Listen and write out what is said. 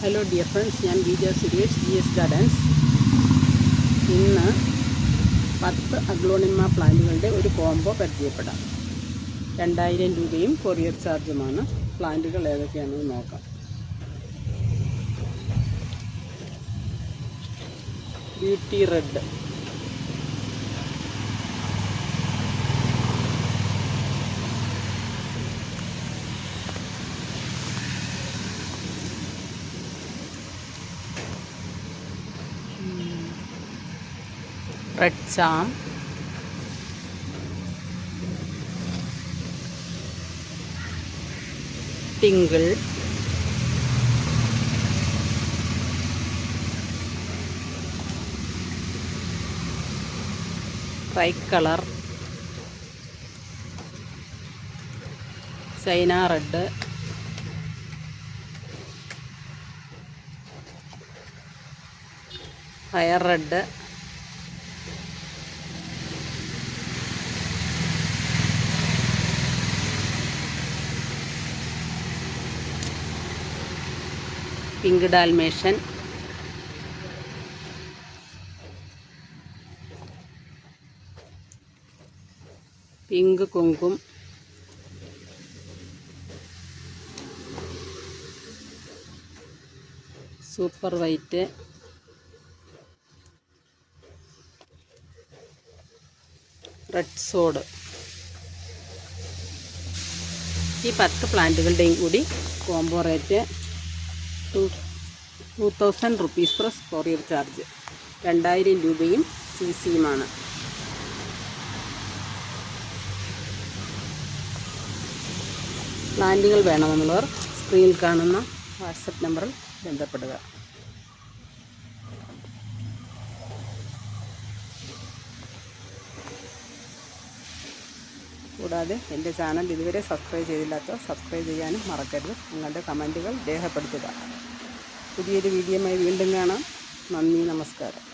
Hello dear friends, ഞാൻ B J Suresh, GS gardens. ഇന്ന് 10 aglaonema പ്ലാന്റുകളുടെ ഒരു കോംബോ പരിചയപ്പെടാം. 2000 രൂപയും കൊറിയർ ചാർജുമാണ്. പ്ലാന്റുകൾ ഏതൊക്കെയാണെന്ന് നോക്കാം. Beauty red, red charm, tinkle, tri colour, China red, fire red, pink Dalmatian, pink Kumkum, super white, red സോഡ്. ഈ 10 പ്ലാന്റുകളുടെയും കൂടി combo rate 2000 rupees plus courier charge. 2000 രൂപയും CCയുമാണ്. പ്ലാന്റുകൾ വേണമെന്നുള്ളവർ സ്ക്രീനിൽ കാണുന്ന വാട്സപ്പ് നമ്പറിൽ ബന്ധപ്പെടുക. കൂടാതെ എൻ്റെ ചാനൽ ഇതുവരെ സബ്സ്ക്രൈബ് ചെയ്തില്ലാത്തവർ സബ്സ്ക്രൈബ് ചെയ്യാനും മറക്കരുത്. നിങ്ങളുടെ കമൻറ്റുകൾ രേഖപ്പെടുത്തുക. പുതിയൊരു വീഡിയോയുമായി വീണ്ടും കാണാം. നന്ദി, നമസ്കാരം.